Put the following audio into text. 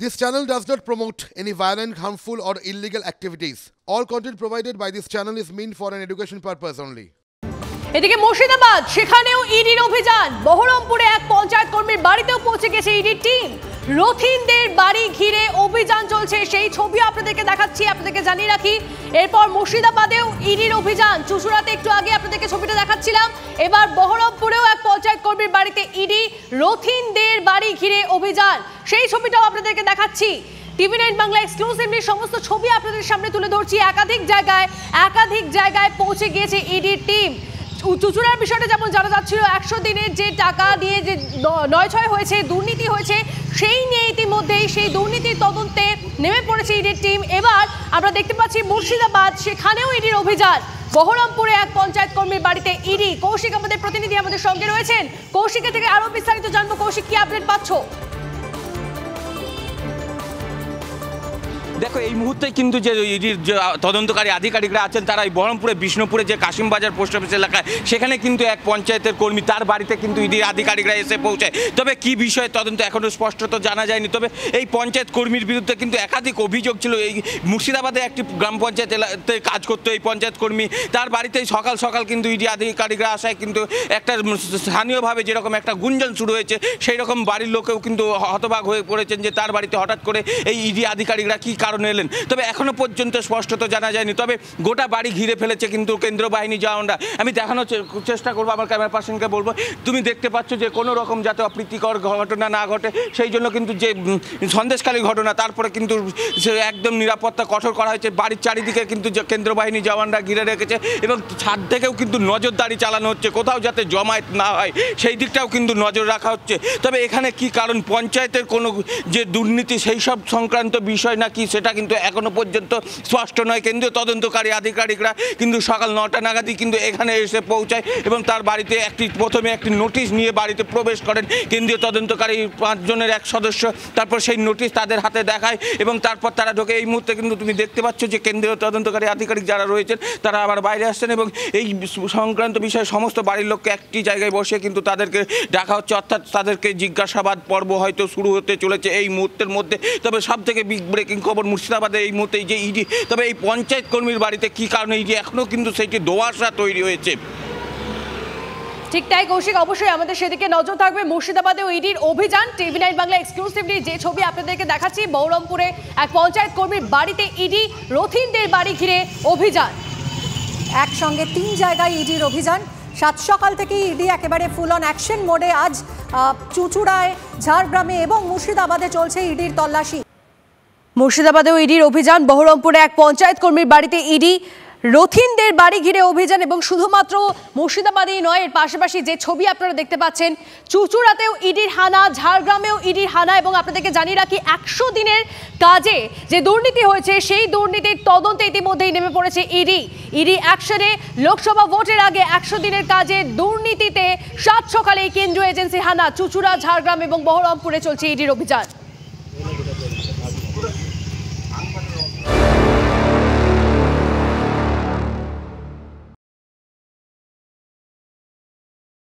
This channel does not promote any violent, harmful, or illegal activities. All content provided by this channel is meant for an education purpose only. এদিকে মুর্শিদাবাদ সেখানেও ইডির অভিযান বহরমপুরে এক পঞ্চায়েত কর্মীর বাড়িতেও পৌঁছে গেছে ইডির টিম রথিনদের বাড়ি ঘিরে অভিযান চলছে সেই ছবি আপনাদেরকে দেখাচ্ছি আপনাদেরকে জানিয়ে রাখি এরপর মুর্শিদাবাদেও ইডির অভিযান চুচুড়াতে একটু আগে আপনাদেরকে ছবিটা দেখাচ্ছিলাম এবার বহরমপুরেও এক পঞ্চায়েত কর্মীর বাড়িতে ইডি রথিনদের বাড়ি ঘিরে অভিযান সেই ছবিটাও আপনাদেরকে দেখাচ্ছি টিভি9 বাংলা এক্সক্লুসিভলি সমস্ত ছবি আপনাদের সামনে তুলে ধরছি একাধিক জায়গায় পৌঁছে গিয়েছে ইডির টিম চুচুড়ার বিষয়টা যেমন জানা যাচ্ছিল 100 দিনের যে টাকা দিয়ে যে নয়ছয় হয়েছে দুর্নীতি হয়েছে সেই নিয়ে ইতিমধ্যেই সেই দুর্নীতির তদন্তে নেমে পড়েছে ইডির টিম এবার আমরা দেখতে পাচ্ছি মুর্শিদাবাদ সেখানেও ইডির অভিযান বহরমপুরে এক পঞ্চায়েত কর্মীর বাড়িতে ইডি কৌশিক আমাদের প্রতিনিধি আমাদের সঙ্গে রয়েছেন কৌশিকের থেকে আরো বিস্তারিত জানবো কৌশিক কি আপডেট পাচ্ছ দেখো এই মুহূর্তে কিন্তু যে ইডির তদন্তকারী আধিকারিকরা আছেন তারা এই বহরমপুরে বিষ্ণুপুরে যে কাশিমবাজার পোস্ট অফিস এলাকায় সেখানে কিন্তু এক পঞ্চায়েতের কর্মী তার বাড়িতে কিন্তু ইডির আধিকারিকরা এসে পৌঁছায় তবে কি বিষয়ে তদন্ত এখনও স্পষ্টত জানা যায়নি তবে এই পঞ্চায়েত কর্মীর বিরুদ্ধে কিন্তু একাধিক অভিযোগ ছিল এই মুর্শিদাবাদে একটি গ্রাম পঞ্চায়েত এলাকাতে কাজ করতো এই পঞ্চায়েত কর্মী তার বাড়িতেই সকাল সকাল কিন্তু ইডি আধিকারিকরা আসায় কিন্তু একটা স্থানীয়ভাবে যেরকম একটা গুঞ্জন শুরু হয়েছে সেই রকম বাড়ির লোকেও কিন্তু হতবাক হয়ে পড়েছেন যে তার বাড়িতে হঠাৎ করে এই ইডি আধিকারিকরা কী কারণে এলেন তবে এখনো পর্যন্ত স্পষ্টত জানা যায়নি তবে গোটা বাড়ি ঘিরে ফেলেছে কিন্তু কেন্দ্রীয় বাহিনী জওয়ানরা আমি দেখানোর চেষ্টা করবো আমার ক্যামেরা পার্সনকে বলবো তুমি দেখতে পাচ্ছ যে কোনো রকম যাতে অপ্রীতিকর ঘটনা না ঘটে সেই জন্য কিন্তু যে সন্দেশখালী ঘটনা তারপরে কিন্তু একদম নিরাপত্তা কঠোর করা হয়েছে বাড়ির চারিদিকে কিন্তু কেন্দ্রীয় বাহিনী জওয়ানরা ঘিরে রেখেছে এবং ছাদ থেকেও কিন্তু নজরদারি চালানো হচ্ছে কোথাও যাতে জমায়েত না হয় সেই দিকটাও কিন্তু নজর রাখা হচ্ছে তবে এখানে কি কারণ পঞ্চায়েতের কোনো যে দুর্নীতি সেই সব সংক্রান্ত বিষয় নাকি সেটা কিন্তু এখনো পর্যন্ত স্পষ্ট নয় কেন্দ্রীয় তদন্তকারী আধিকারিকরা কিন্তু সকাল 9টা নাগাদই কিন্তু এখানে এসে পৌঁছায় এবং তার বাড়িতে প্রথমে একটি নোটিশ নিয়ে বাড়িতে প্রবেশ করেন কেন্দ্রীয় তদন্তকারী 5 জনের এক সদস্য তারপর সেই নোটিশ তাদের হাতে দেখায় এবং তারপর তারা ঢোকে এই মুহূর্তে কিন্তু তুমি দেখতে পাচ্ছ যে কেন্দ্রীয় তদন্তকারী আধিকারিক যারা রয়েছেন তারা আবার বাইরে আসছেন এবং এই সংক্রান্ত বিষয়ে সমস্ত বাড়ির লোককে একটি জায়গায় বসে কিন্তু তাদেরকে ডাকা হচ্ছে অর্থাৎ তাদেরকে জিজ্ঞাসাবাদ পর্ব হয়তো শুরু হতে চলেছে এই মুহূর্তের মধ্যে তবে সবথেকে বিগ ব্রেকিং খবর মুর্শিদাবাদে এই মুহূর্তে যে ইডি তবে এই পঞ্চায়েত কর্মীর বাড়িতে কি কারণে ইডি এখনো কিন্তু সেইটি দোয়াশা তৈরি হয়েছে ঠিক তাই কৌশিক অবশ্যই আমাদের সেদিকে নজর থাকবে মুর্শিদাবাদেও ইডির অভিযান টিভি9 বাংলা এক্সক্লুসিভলি যে ছবি আপনাদেরকে দেখাচ্ছি বহরমপুরে এক পঞ্চায়েত কর্মীর বাড়িতে ইডি রথিনদের বাড়ি ঘিরে অভিযান একসঙ্গে 3 জায়গায় ইডির অভিযান সাত সকাল থেকেই ইডি একেবারে ফুল অন অ্যাকশন মোডে আজ চুচুড়ায় ঝাড়গ্রামে এবং মুর্শিদাবাদে চলছে ইডির তল্লাশি মুর্শিদাবাদেও ইডির অভিযান বহরমপুরে এক পঞ্চায়েত কর্মীর বাড়িতে ইডি রথিনদের বাড়ি ঘিরে অভিযান এবং শুধুমাত্র মুর্শিদাবাদেই নয় এর পাশাপাশি যে ছবি আপনারা দেখতে পাচ্ছেন চুচুড়াতেও ইডির হানা ঝাড়গ্রামেও ইডির হানা এবং আপনাদেরকে জানিয়ে রাখি 100 দিনের কাজে যে দুর্নীতি হয়েছে সেই দুর্নীতির তদন্তে ইতিমধ্যেই নেমে পড়েছে ইডি অ্যাকশনে লোকসভা ভোটের আগে 100 দিনের কাজে দুর্নীতিতে সাত সকালে কেন্দ্রীয় এজেন্সির হানা চুচুড়া ঝাড়গ্রাম এবং বহরমপুরে চলছে ইডির অভিযান